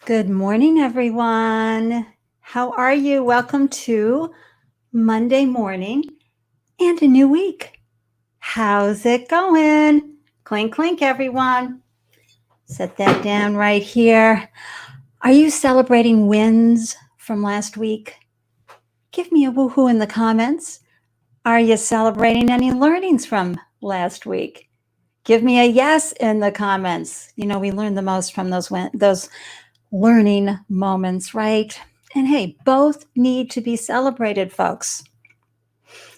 Good morning, everyone. How are you? Welcome to Monday morning and a new week. How's it going? Clink, clink, everyone. Set that down right here. Are you celebrating wins from last week? Give me a woohoo in the comments. Are you celebrating any learnings from last week? Give me a yes in the comments. You know, we learn the most from those learning moments, right? And hey, both need to be celebrated, folks.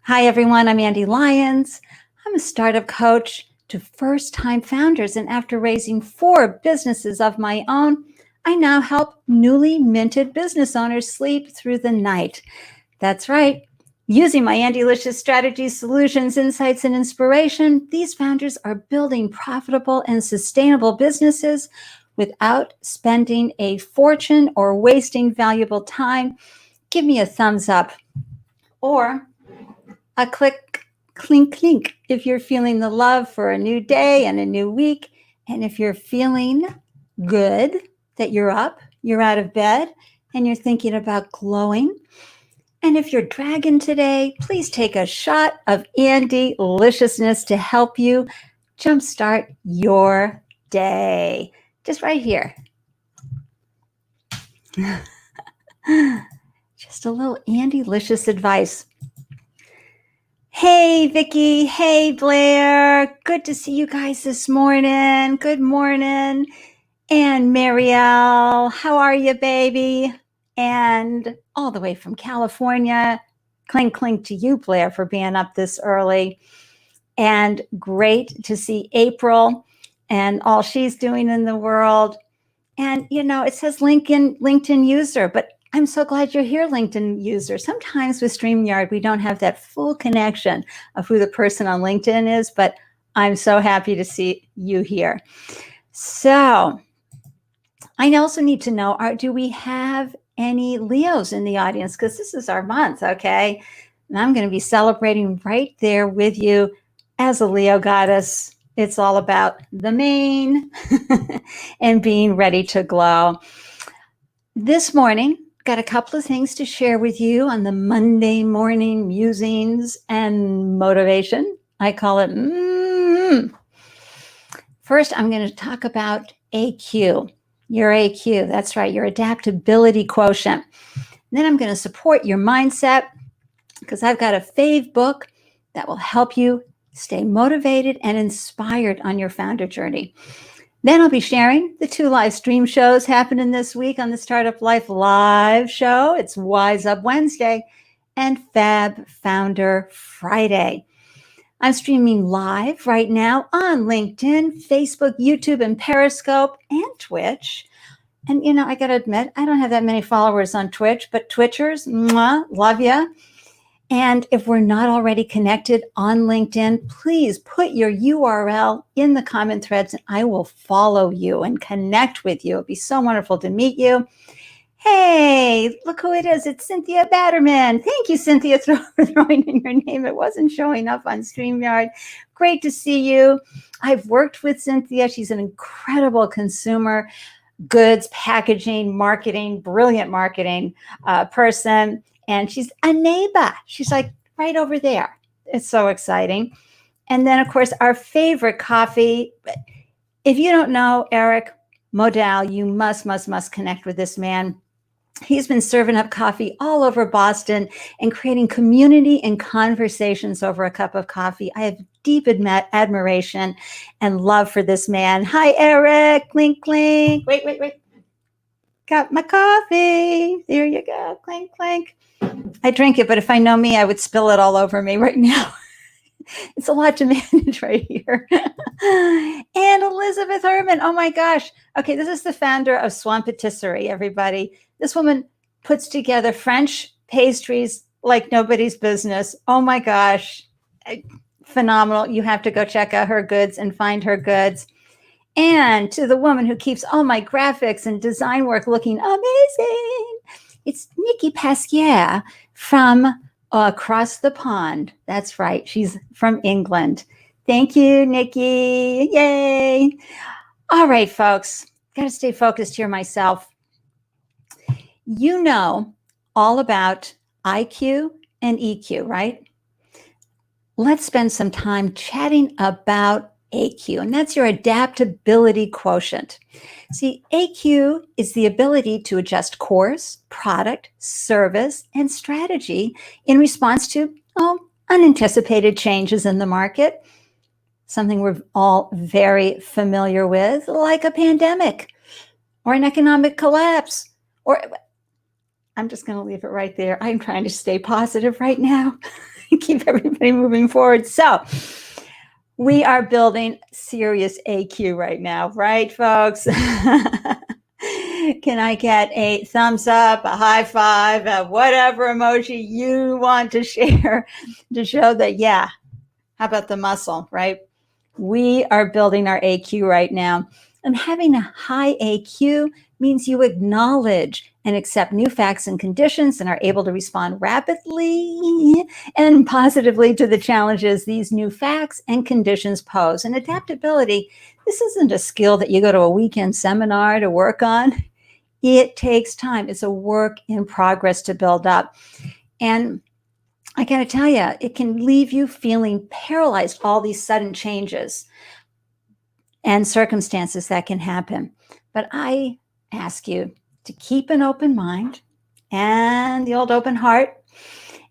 Hi, everyone. I'm Ande Lyons. I'm a startup coach to first-time founders, and after raising 4 businesses of my own, I now help newly minted business owners sleep through the night. That's right. Using my Andelicious strategies, solutions, insights, and inspiration, these founders are building profitable and sustainable businesses without spending a fortune or wasting valuable time. Give me a thumbs up or a click, clink, clink if you're feeling the love for a new day and a new week. And if you're feeling good that you're up, you're out of bed, and you're thinking about glowing. And if you're dragging today, please take a shot of Andeliciousness to help you jumpstart your day. Just right here. Just a little Andelicious advice. Hey, Vicki. Hey, Blair. Good to see you guys this morning. Good morning. And Marielle, how are you, baby? And all the way from California, clink, clink to you, Blair, for being up this early. And great to see April and all she's doing in the world. And, you know, it says LinkedIn user, but I'm so glad you're here, LinkedIn user. Sometimes with StreamYard, we don't have that full connection of who the person on LinkedIn is, but I'm so happy to see you here. So I also need to know, do we have any Leos in the audience? Because this is our month, okay? And I'm going to be celebrating right there with you as a Leo goddess. It's all about the mane and being ready to glow. This morning, got a couple of things to share with you on the Monday morning musings and motivation. I call it First, I'm going to talk about AQ. Your AQ, that's right, your adaptability quotient. And then I'm going to support your mindset because I've got a fave book that will help you stay motivated and inspired on your founder journey. Then I'll be sharing the 2 live stream shows happening this week on the Startup Life live show. It's Wise Up Wednesday and Fab Founder Friday. I'm streaming live right now on LinkedIn, Facebook, YouTube, and Periscope, and Twitch. And, you know, I got to admit, I don't have that many followers on Twitch, but Twitchers, mwah, love ya. And if we're not already connected on LinkedIn, please put your URL in the comment threads and I will follow you and connect with you. It'd be so wonderful to meet you. Hey, look who it is. It's Cynthia Batterman. Thank you, Cynthia, for throwing in your name. It wasn't showing up on StreamYard. Great to see you. I've worked with Cynthia. She's an incredible consumer goods, packaging, marketing, brilliant marketing person. And she's a neighbor. She's like right over there. It's so exciting. And then, of course, our favorite coffee. If you don't know Eric Modell, you must connect with this man. He's been serving up coffee all over Boston and creating community and conversations over a cup of coffee. I have deep admiration and love for this man. Hi, Eric. Clink, clink. Wait. Got my coffee. There you go. Clink, clink. I drink it, but if I know me, I would spill it all over me right now. It's a lot to manage right here. And Elizabeth Herman. Oh my gosh. Okay, this is the founder of Swan Patisserie, everybody. This woman puts together French pastries like nobody's business. Oh my gosh. Phenomenal. You have to go check out her goods and find her goods. And to the woman who keeps all my graphics and design work looking amazing, it's Nikki Pasquier from across the pond. That's right. She's from England. Thank you, Nikki. Yay. All right, folks. Got to stay focused here myself. You know all about IQ and EQ, right? Let's spend some time chatting about AQ, and that's your adaptability quotient. See, AQ is the ability to adjust course, product, service, and strategy in response to unanticipated changes in the market, something we're all very familiar with, like a pandemic or an economic collapse. Or I'm just going to leave it right there. I'm trying to stay positive right now and keep everybody moving forward. So we are building serious AQ right now, right, folks? Can I get a thumbs up, a high five, whatever emoji you want to share to show that, yeah, how about the muscle, right? We are building our AQ right now. And having a high AQ means you acknowledge and accept new facts and conditions and are able to respond rapidly and positively to the challenges these new facts and conditions pose. And adaptability, this isn't a skill that you go to a weekend seminar to work on. It takes time. It's a work in progress to build up. And I got to tell you, it can leave you feeling paralyzed, all these sudden changes and circumstances that can happen. But I ask you to keep an open mind and the old open heart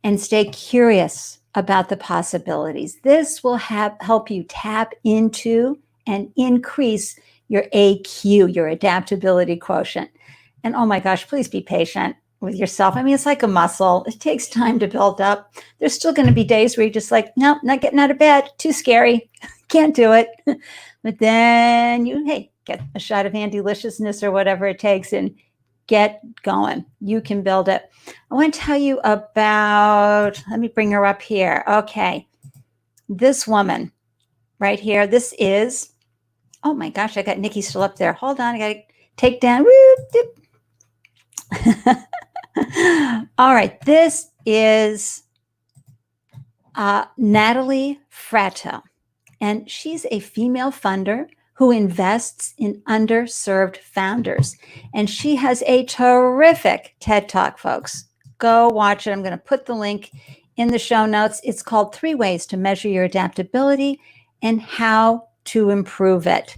and stay curious about the possibilities. This will help you tap into and increase your AQ, your adaptability quotient. And oh my gosh, please be patient with yourself. I mean, it's like a muscle. It takes time to build up. There's still going to be days where you're just like, nope, not getting out of bed. Too scary. Can't do it. But then you, get a shot of Ande-liciousness or whatever it takes and get going. You can build it. I want to tell you about, let me bring her up here. Okay. This woman right here, this is, oh my gosh, I got Nikki still up there. Hold on, I got to take down. All right, this is Natalie Fratto, and she's a female funder who invests in underserved founders. And she has a terrific TED Talk, folks. Go watch it. I'm going to put the link in the show notes. It's called 3 Ways to Measure Your Adaptability and How to Improve It.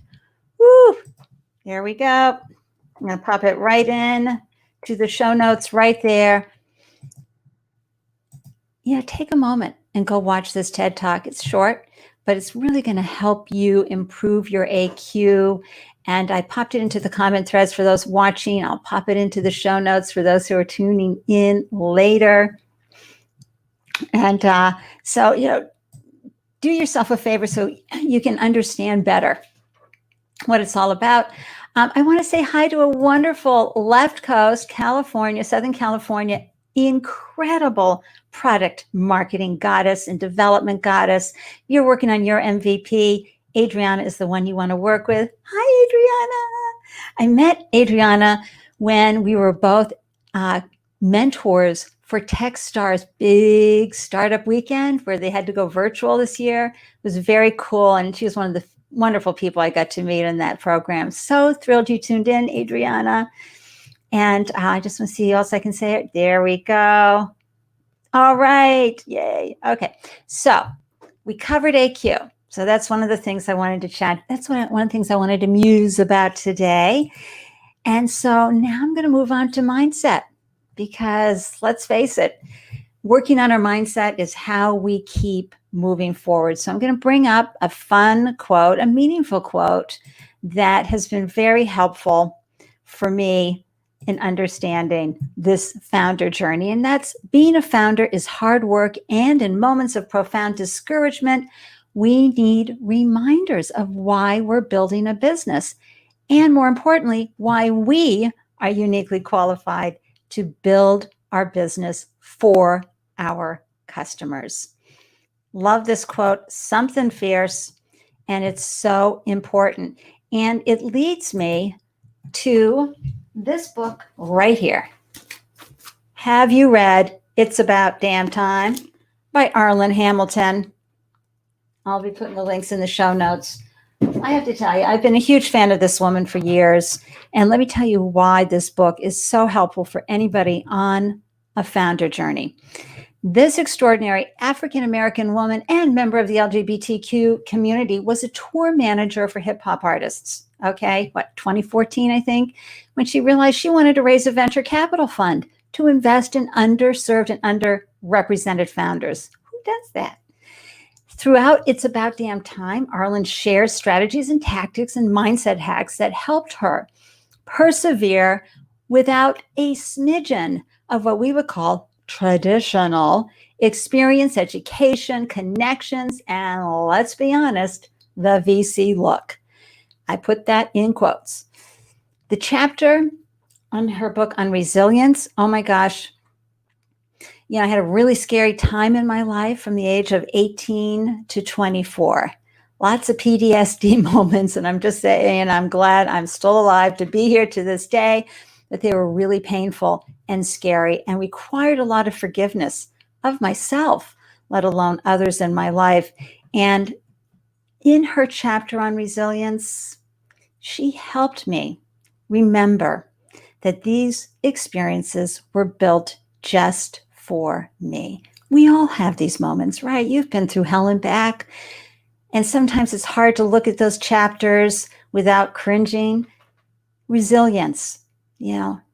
Woo! There we go. I'm going to pop it right in to the show notes right there. Take a moment and go watch this TED Talk. It's short, but it's really going to help you improve your AQ. And I popped it into the comment threads for those watching. I'll pop it into the show notes for those who are tuning in later. And so, do yourself a favor so you can understand better what it's all about. I want to say hi to a wonderful Left Coast, California, Southern California, incredible product marketing goddess and development goddess. You're working on your MVP. Adriana is the one you want to work with. Hi, Adriana. I met Adriana when we were both mentors for Techstars' big startup weekend where they had to go virtual this year. It was very cool. And she was one of the wonderful people I got to meet in that program. So thrilled you tuned in, Adriana. And I just want to see who else I can say it. There we go. All right. Yay. Okay. So we covered AQ. So that's one of the things I wanted to chat. That's one of the things I wanted to muse about today. And so now I'm going to move on to mindset because let's face it, working on our mindset is how we keep moving forward. So I'm going to bring up a fun quote, a meaningful quote that has been very helpful for me in understanding this founder journey. And that's being a founder is hard work. And in moments of profound discouragement, we need reminders of why we're building a business. And more importantly, why we are uniquely qualified to build our business for our customers. Love this quote, something fierce, and it's so important. And it leads me to this book right here. Have you read It's About Damn Time by Arlen Hamilton? I'll be putting the links in the show notes. I have to tell you, I've been a huge fan of this woman for years. And let me tell you why this book is so helpful for anybody on a founder journey. This extraordinary African-American woman and member of the LGBTQ community was a tour manager for hip hop artists. Okay, 2014, I think, when she realized she wanted to raise a venture capital fund to invest in underserved and underrepresented founders. Who does that? Throughout It's About Damn Time, Arlen shares strategies and tactics and mindset hacks that helped her persevere without a smidgen of what we would call traditional experience, education, connections, and let's be honest, the VC look. I put that in quotes. The chapter on her book on resilience, oh my gosh, I had a really scary time in my life from the age of 18 to 24. Lots of PTSD moments, and I'm just saying I'm glad I'm still alive to be here to this day, but they were really painful and scary and required a lot of forgiveness of myself, let alone others in my life. And in her chapter on resilience, she helped me remember that these experiences were built just for me. We all have these moments, right? You've been through hell and back. And sometimes it's hard to look at those chapters without cringing. Resilience,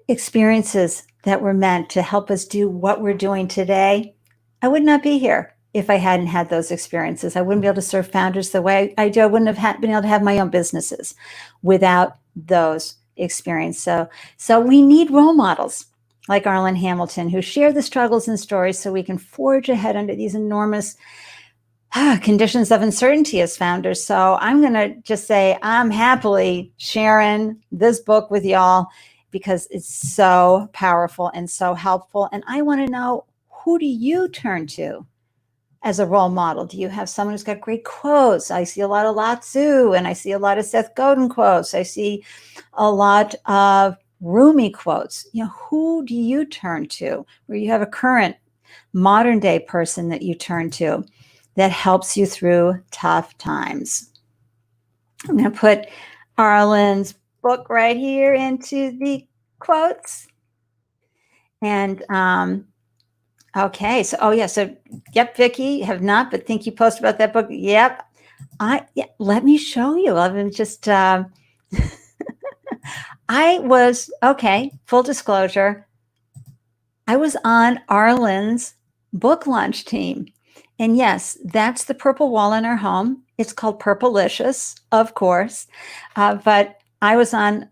experiences that were meant to help us do what we're doing today. I would not be here if I hadn't had those experiences. I wouldn't be able to serve founders the way I do. I wouldn't have been able to have my own businesses without those experiences. So we need role models like Arlen Hamilton who share the struggles and stories so we can forge ahead under these enormous conditions of uncertainty as founders. So I'm going to just say I'm happily sharing this book with y'all because it's so powerful and so helpful. And I want to know, who do you turn to as a role model? Do you have someone who's got great quotes? I see a lot of Lao Tzu, and I see a lot of Seth Godin quotes. I see a lot of Rumi quotes. Who do you turn to? Where you have a current modern day person that you turn to that helps you through tough times. I'm going to put Arlen's book right here into the quotes. And okay, so yep, Vicki, have not, but think you posted about that book. Yep, let me show you. I've just I was full disclosure. I was on Arlen's book launch team. And yes, that's the purple wall in our home. It's called Purplelicious, of course. But I was on,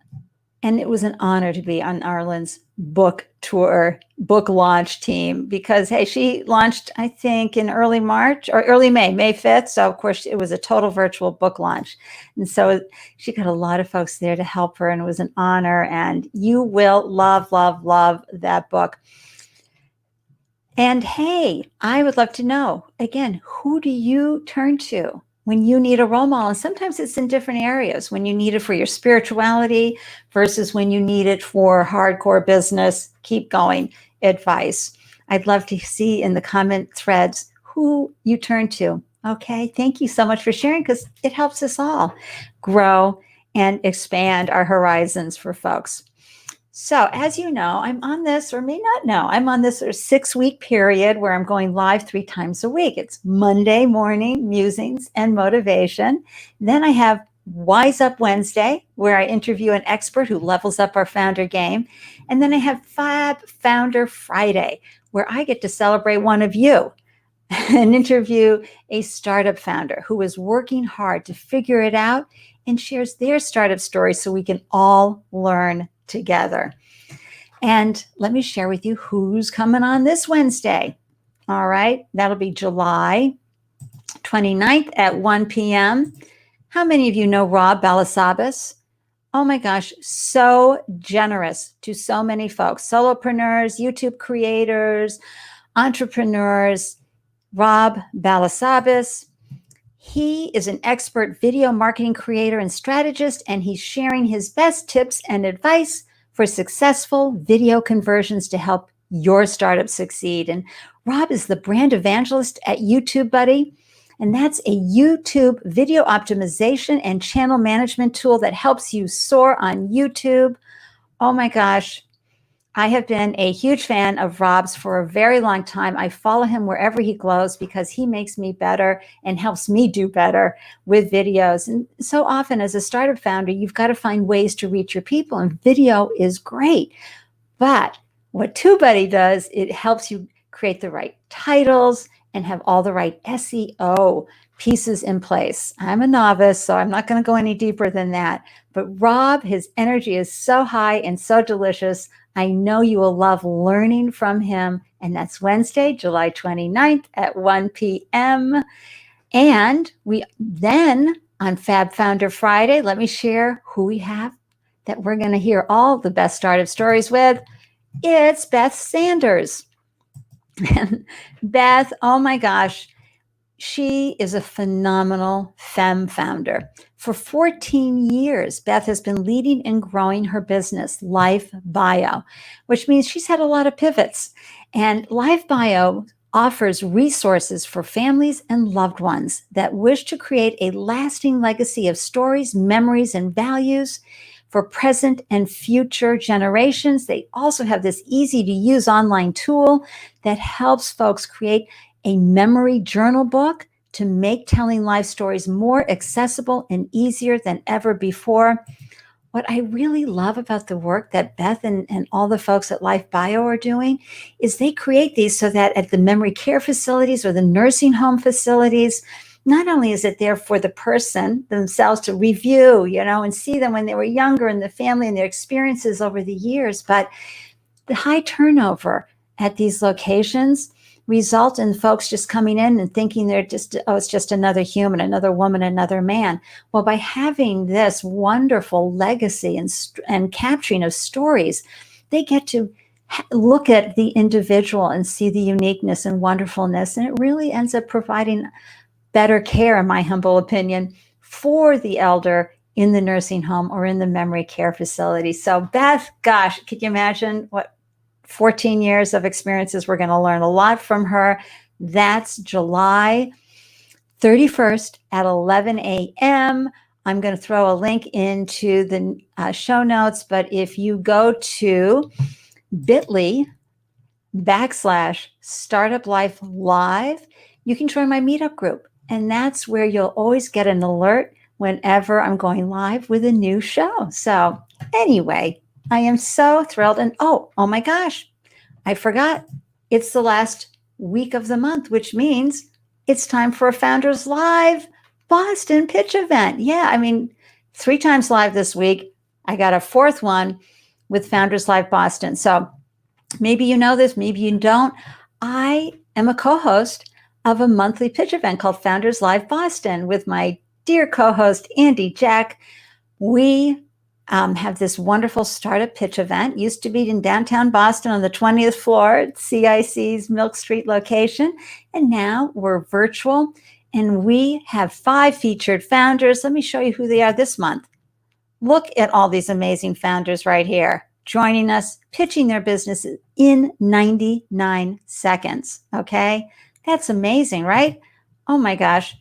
and it was an honor to be on Arlen's book tour, book launch team, because, hey, she launched, I think, in early March or early May 5th. So, of course, it was a total virtual book launch. And so she got a lot of folks there to help her, and it was an honor. And you will love, love, love that book. And hey, I would love to know, again, who do you turn to when you need a role model? And sometimes it's in different areas, when you need it for your spirituality versus when you need it for hardcore business, keep going advice. I'd love to see in the comment threads who you turn to. Okay, thank you so much for sharing, because it helps us all grow and expand our horizons for folks. So as you know, I'm on this, or may not know, I'm on this 6-week period where I'm going live 3 times a week. It's Monday morning musings and motivation. Then I have Wise Up Wednesday, where I interview an expert who levels up our founder game. And then I have Fab Founder Friday, where I get to celebrate one of you and interview a startup founder who is working hard to figure it out and shares their startup story so we can all learn together. And let me share with you who's coming on this Wednesday. All right, that'll be July 29th at 1 p.m. How many of you know Rob Balasabas? Oh my gosh, so generous to so many folks, solopreneurs, YouTube creators, entrepreneurs. Rob Balasabas. He is an expert video marketing creator and strategist, and he's sharing his best tips and advice for successful video conversions to help your startup succeed. And Rob is the brand evangelist at YouTube Buddy. And that's a YouTube video optimization and channel management tool that helps you soar on YouTube. Oh my gosh. I have been a huge fan of Rob's for a very long time. I follow him wherever he goes because he makes me better and helps me do better with videos. And so often as a startup founder, you've got to find ways to reach your people, and video is great. But what TubeBuddy does, it helps you create the right titles and have all the right SEO pieces in place. I'm a novice, so I'm not going to go any deeper than that. But Rob, his energy is so high and so delicious. I know you will love learning from him. And that's Wednesday, July 29th at 1 p.m. And we then on Fab Founder Friday, let me share who we have that we're going to hear all the best startup stories with. It's Beth Sanders. And Beth, oh my gosh, she is a phenomenal femme founder. For 14 years, Beth has been leading and growing her business, Life Bio, which means she's had a lot of pivots. And Life Bio offers resources for families and loved ones that wish to create a lasting legacy of stories, memories, and values for present and future generations. They also have this easy to use online tool that helps folks create a memory journal book to make telling life stories more accessible and easier than ever before. What I really love about the work that Beth and all the folks at Life Bio are doing is they create these so that at the memory care facilities or the nursing home facilities, not only is it there for the person themselves to review, and see them when they were younger and the family and their experiences over the years, but the high turnover at these locations result in folks just coming in and thinking they're just, it's just another human, another woman, another man. Well, by having this wonderful legacy and capturing of stories, they get to look at the individual and see the uniqueness and wonderfulness. And it really ends up providing better care, in my humble opinion, for the elder in the nursing home or in the memory care facility. So Beth, gosh, could you imagine what 14 years of experiences? We're going to learn a lot from her. That's July 31st at 11 a.m. I'm going to throw a link into the show notes, but if you go to bit.ly/startuplife live, you can join my meetup group. And that's where you'll always get an alert whenever I'm going live with a new show. So anyway, I am so thrilled. And oh my gosh, I forgot. It's the last week of the month, which means it's time for a Founders Live Boston pitch event. Yeah, 3 times live this week. I got a 4th one with Founders Live Boston. So maybe you know this, maybe you don't. I am a co-host of a monthly pitch event called Founders Live Boston with my dear co-host, Ande Jack. We have this wonderful startup pitch event. Used to be in downtown Boston on the 20th floor at CIC's Milk Street location. And now we're virtual. And we have 5 featured founders. Let me show you who they are this month. Look at all these amazing founders right here, joining us, pitching their businesses in 99 seconds. Okay? That's amazing, right? Oh my gosh.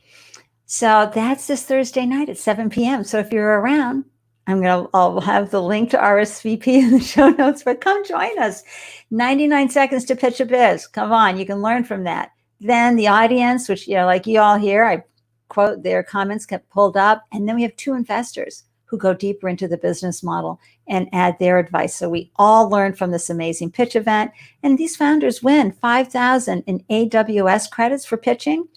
So that's this Thursday night at 7 p.m. So if you're around, I'll have the link to RSVP in the show notes, but come join us. 99 seconds to pitch a biz. Come on, you can learn from that. Then the audience, which, like you all here, I quote their comments get pulled up. And then we have 2 investors who go deeper into the business model and add their advice. So we all learn from this amazing pitch event. And these founders win 5,000 in AWS credits for pitching,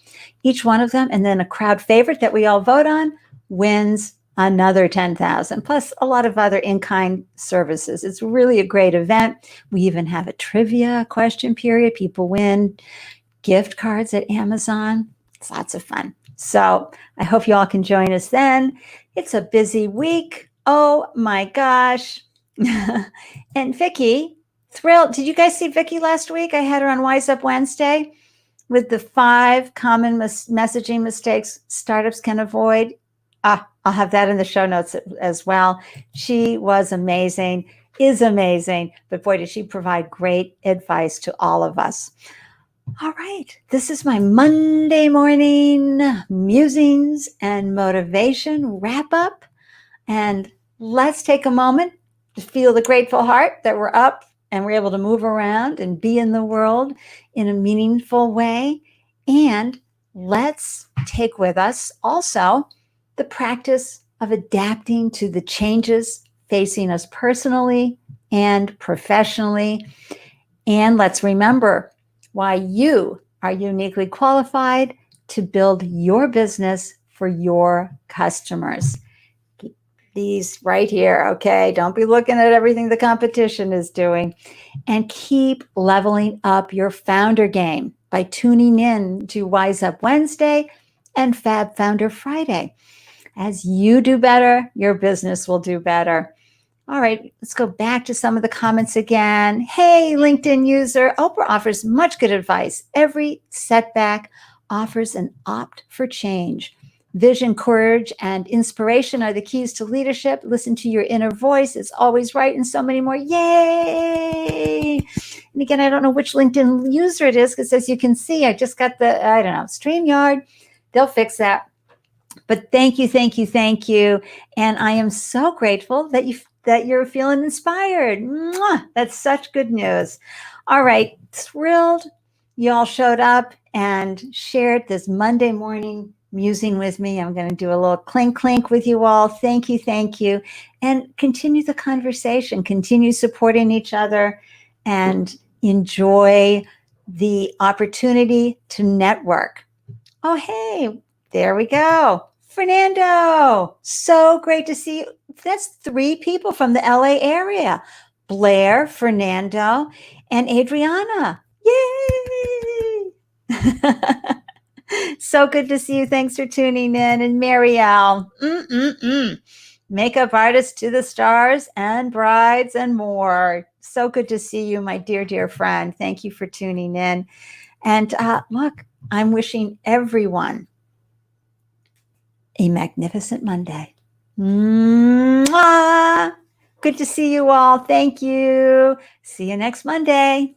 each one of them. And then a crowd favorite that we all vote on wins another 10,000, plus a lot of other in-kind services. It's really a great event. We even have a trivia question period. People win gift cards at Amazon. It's lots of fun. So I hope you all can join us then. It's a busy week. Oh my gosh. And Vicki, thrilled. Did you guys see Vicki last week? I had her on Wise Up Wednesday with the 5 common messaging mistakes startups can avoid. I'll have that in the show notes as well. She was amazing, is amazing, but boy, did she provide great advice to all of us. All right, this is my Monday morning musings and motivation wrap up. And let's take a moment to feel the grateful heart that we're up and we're able to move around and be in the world in a meaningful way. And let's take with us also the practice of adapting to the changes facing us personally and professionally. And let's remember why you are uniquely qualified to build your business for your customers. Keep these right here, okay? Don't be looking at everything the competition is doing. And keep leveling up your founder game by tuning in to Wise Up Wednesday and Fab Founder Friday. As you do better, your business will do better. All right, let's go back to some of the comments again. Hey, LinkedIn user, Oprah offers much good advice. Every setback offers an opt for change. Vision, courage, and inspiration are the keys to leadership. Listen to your inner voice. It's always right, and so many more. Yay! And again, I don't know which LinkedIn user it is, because as you can see, I just got the, I don't know, StreamYard. They'll fix that. But thank you, thank you, thank you. And I am so grateful that you're feeling inspired. Mwah! That's such good news. All right, thrilled you all showed up and shared this Monday morning musing with me. I'm going to do a little clink clink with you all. Thank you, thank you. And continue the conversation, continue supporting each other, and enjoy the opportunity to network. Oh, hey, there we go. Fernando, so great to see you. That's 3 people from the LA area. Blair, Fernando, and Adriana. Yay! So good to see you. Thanks for tuning in. And Marielle, makeup artist to the stars and brides and more. So good to see you, my dear, dear friend. Thank you for tuning in. And look, I'm wishing everyone a magnificent Monday. Mwah! Good to see you all. Thank you. See you next Monday.